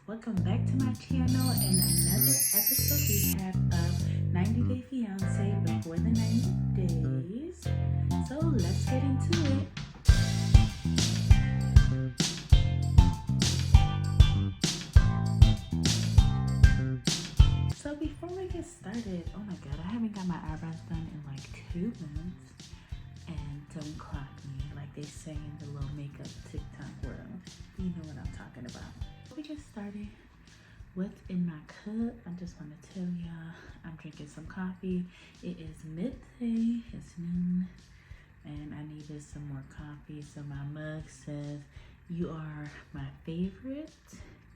welcome back to my channel and another episode we have of 90 Day Fiance before the 90 days. So let's get into it. So before we get started, oh my god, I haven't got my eyebrows done in like 2 months. And don't clock me like they say in the little makeup TikTok world. You know what I'm talking about. Before we get started, what's in my cup? I just want to tell y'all I'm drinking some coffee. It is midday, it's noon, and I needed some more coffee. So my mug says, "You are my favorite."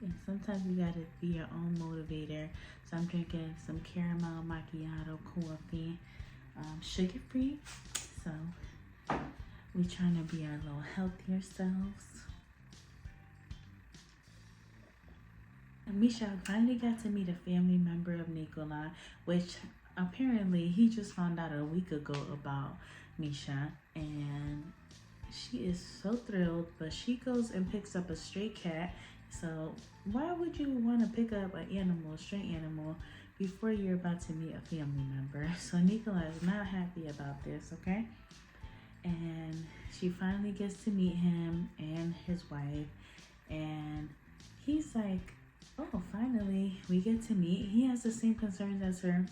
And sometimes you gotta be your own motivator. So I'm drinking some caramel macchiato coffee, sugar free. So we're trying to be our little healthier selves. And Misha finally got to meet a family member of Nicola, which apparently he just found out a week ago about Misha. And she is so thrilled, but she goes and picks up a stray cat. So why would you want to pick up an animal, a stray animal, before you're about to meet a family member? So Nicola is not happy about this, okay? And she finally gets to meet him and his wife, and he's like, oh, finally we get to meet. He has the same concerns as her.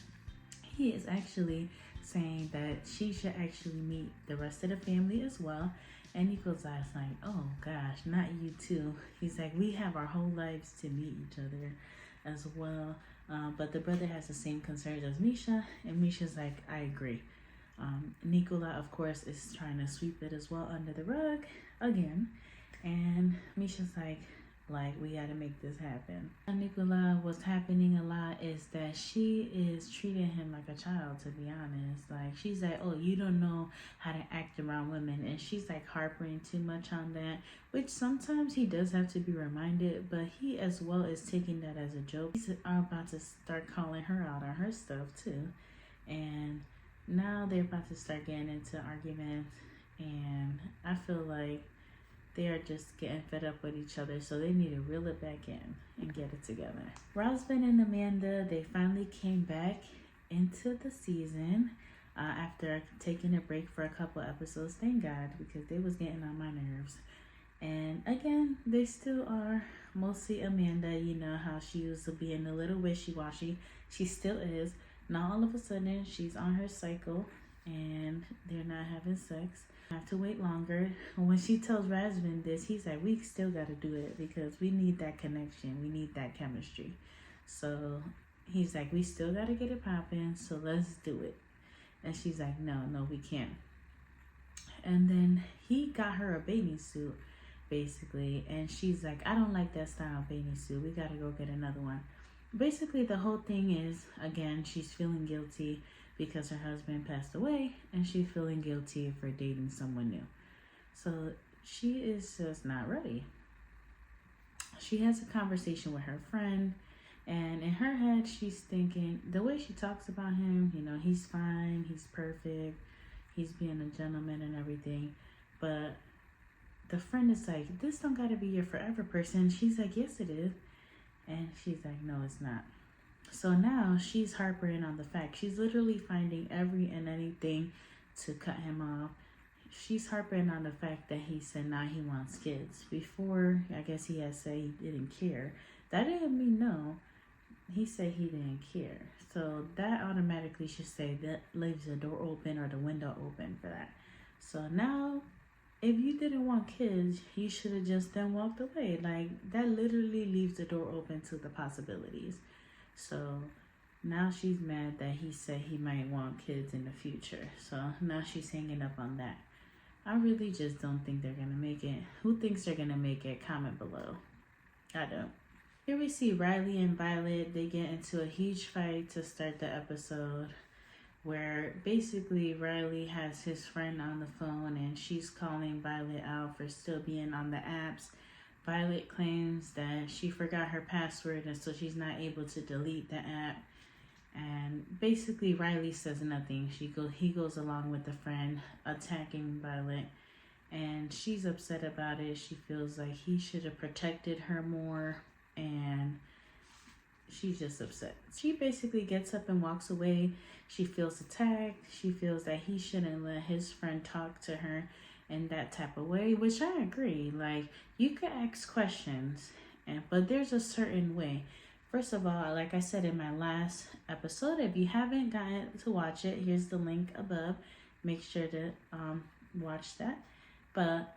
He is actually saying that she should actually meet the rest of the family as well. And Nico's like, oh gosh, not you too. He's like, we have our whole lives to meet each other as well. But the brother has the same concerns as Misha, and Misha's like, I agree. Nicola, of course, is trying to sweep it as well under the rug again. And Misha's like, we gotta make this happen. And Nicola, what's happening a lot is that she is treating him like a child, to be honest. Like, she's like, oh, you don't know how to act around women. And she's like harping too much on that, which sometimes he does have to be reminded, but he as well is taking that as a joke. He's about to start calling her out on her stuff too. And now they're about to start getting into arguments, and I feel like they are just getting fed up with each other, so they need to reel it back in and get it together. Rosalind and Amanda, they finally came back into the season after taking a break for a couple episodes. Thank God, because they was getting on my nerves. And again, they still are mostly Amanda. You know how she used to being a little wishy-washy. She still is. Now all of a sudden she's on her cycle and they're not having sex. I have to wait longer. When she tells Razvan this, he's like, we still got to do it because we need that connection. We need that chemistry. So he's like, we still got to get it popping. So let's do it. And she's like, no, we can't. And then he got her a bathing suit, basically. And she's like, I don't like that style of bathing suit. We got to go get another one. Basically, the whole thing is, again, she's feeling guilty because her husband passed away, and she's feeling guilty for dating someone new. So she is just not ready. She has a conversation with her friend, and in her head, she's thinking, the way she talks about him, you know, he's fine, he's perfect, he's being a gentleman and everything. But the friend is like, this don't gotta be your forever person. She's like, yes, it is. And she's like, no, it's not. So now she's harping on the fact. She's literally finding every and anything to cut him off. She's harping on the fact that he said now he wants kids. Before, I guess he had said he didn't care. That didn't mean no. He said he didn't care. So that automatically should say that leaves the door open or the window open for that. So now, if you didn't want kids, you should have just then walked away. Like, that literally leaves the door open to the possibilities. So now she's mad that he said he might want kids in the future. So now she's hanging up on that. I really just don't think they're going to make it. Who thinks they're going to make it? Comment below. I don't. Here we see Riley and Violet. They get into a huge fight to start the episode, where basically Riley has his friend on the phone and she's calling Violet out for still being on the apps. Violet claims that she forgot her password and so she's not able to delete the app. And basically Riley says nothing. He goes along with the friend attacking Violet, and she's upset about it. She feels like he should have protected her more. and she's just upset. She basically gets up and walks away. She feels attacked. She feels that he shouldn't let his friend talk to her in that type of way, which I agree. Like, you could ask questions, but there's a certain way. First of all, like I said in my last episode, if you haven't gotten to watch it, here's the link above. Make sure to watch that. But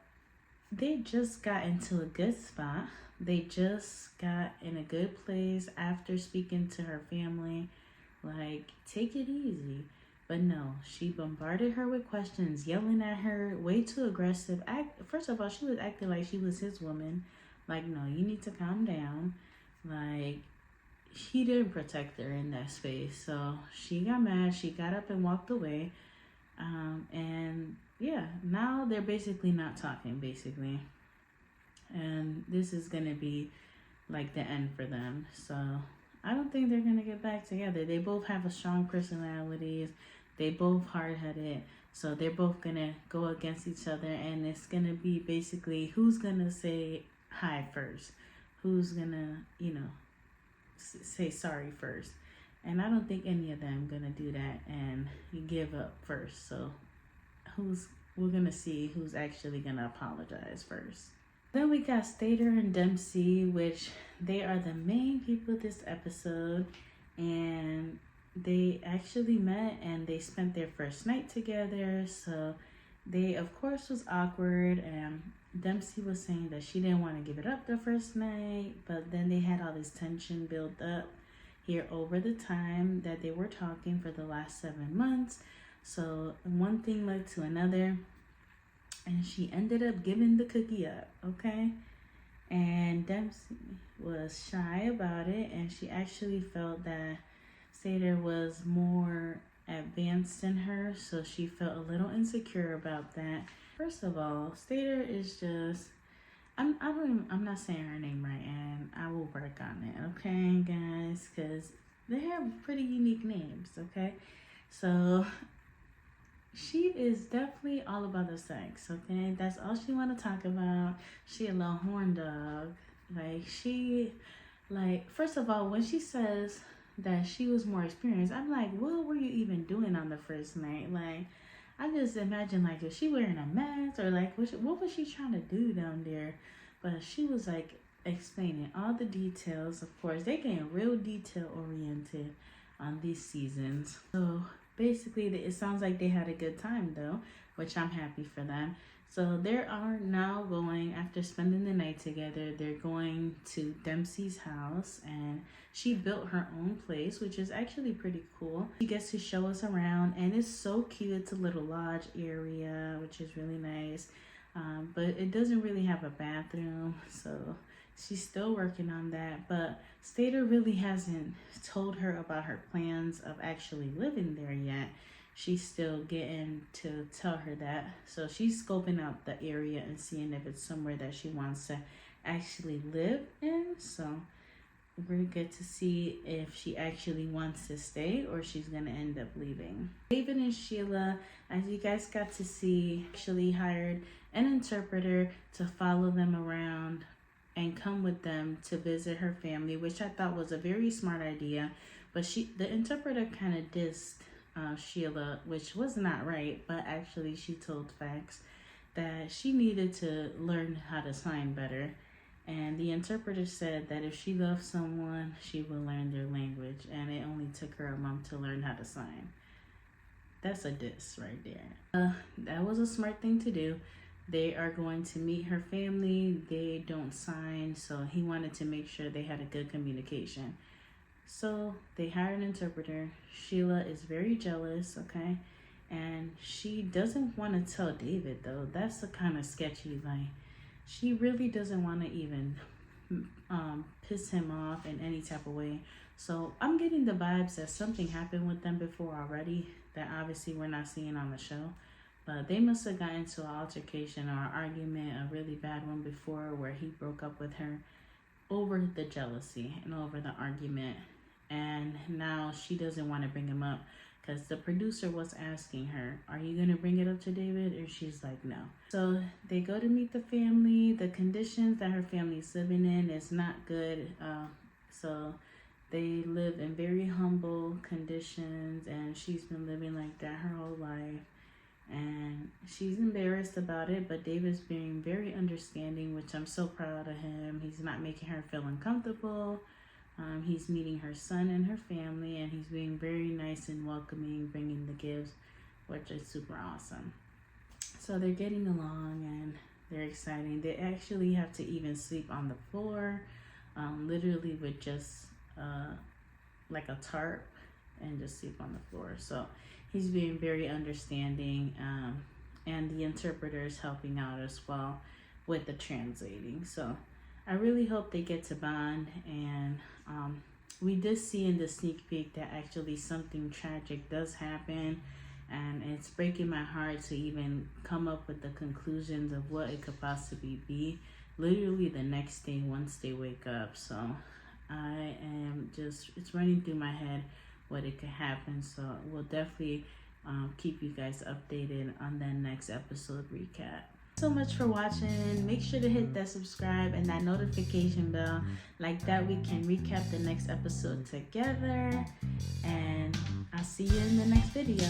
they just got into a good spot. They just got in a good place after speaking to her family. Like, take it easy. But no, she bombarded her with questions, yelling at her, way too aggressive. First of all, she was acting like she was his woman. Like, no, you need to calm down. Like, he didn't protect her in that space. So she got mad. She got up and walked away. And yeah, now they're basically not talking, basically. And this is going to be like the end for them. So I don't think they're going to get back together. They both have a strong personalities. They both hard-headed. So they're both going to go against each other. And it's going to be basically who's going to say hi first. Who's going to, say sorry first. And I don't think any of them going to do that and give up first. So we're going to see who's actually going to apologize first. Then we got Stater and Dempsey, which they are the main people this episode. And they actually met and they spent their first night together. So they, of course, was awkward. And Dempsey was saying that she didn't want to give it up the first night. But then they had all this tension built up here over the time that they were talking for the last 7 months. So one thing led to another. And she ended up giving the cookie up, okay? And Dempsey was shy about it, and she actually felt that Stater was more advanced than her, so she felt a little insecure about that. First of all, Stater is just, I'm not saying her name right, and I will work on it, okay, guys? Because they have pretty unique names, okay? So she is definitely all about the sex, okay? That's all she want to talk about. She a little horn dog. First of all, when she says that she was more experienced, I'm like, what were you even doing on the first night? Like, I just imagine, like, is she wearing a mask? Or, like, what was she trying to do down there? But she was, like, explaining all the details. Of course, they getting real detail-oriented on these seasons. So basically, it sounds like they had a good time, though, which I'm happy for them. So they are now going, after spending the night together, they're going to Dempsey's house, and she built her own place, which is actually pretty cool. She gets to show us around, and it's so cute. It's a little lodge area, which is really nice, but it doesn't really have a bathroom, so she's still working on that. But Stater really hasn't told her about her plans of actually living there yet. She's still getting to tell her that. So she's scoping out the area and seeing if it's somewhere that she wants to actually live in. So we're going to get to see if she actually wants to stay or she's going to end up leaving. David and Sheila, as you guys got to see, actually hired an interpreter to follow them around and come with them to visit her family, which I thought was a very smart idea. But the interpreter kind of dissed Sheila, which was not right, but actually she told facts that she needed to learn how to sign better. And the interpreter said that if she loves someone, she will learn their language, and it only took her a month to learn how to sign. That's a diss right there. That was a smart thing to do. They are going to meet her family. They don't sign, so he wanted to make sure they had a good communication. So they hired an interpreter. Sheila is very jealous, okay? And she doesn't want to tell David, though. That's a kind of sketchy. Like, she really doesn't want to even piss him off in any type of way. So I'm getting the vibes that something happened with them before already that obviously we're not seeing on the show. But they must have gotten into an altercation or an argument, a really bad one before, where he broke up with her over the jealousy and over the argument. And now she doesn't want to bring him up because the producer was asking her, are you going to bring it up to David? And she's like, no. So they go to meet the family. The conditions that her family's living in is not good. So they live in very humble conditions, and she's been living like that her whole life. And she's embarrassed about it, but David's being very understanding, which I'm so proud of him. He's not making her feel uncomfortable. He's meeting her son and her family, and he's being very nice and welcoming, bringing the gifts, which is super awesome. So they're getting along, and they're exciting. They actually have to even sleep on the floor, literally with just like a tarp, and just sleep on the floor. So he's being very understanding, and the interpreter is helping out as well with the translating. So I really hope they get to bond. And we did see in the sneak peek that actually something tragic does happen, and it's breaking my heart to even come up with the conclusions of what it could possibly be literally the next day once they wake up. So I am just, it's running through my head what it could happen. So we'll definitely keep you guys updated on that next episode recap. So much for watching. Make sure to hit that subscribe and that notification bell. Like that we can recap the next episode together. And I'll see you in the next video.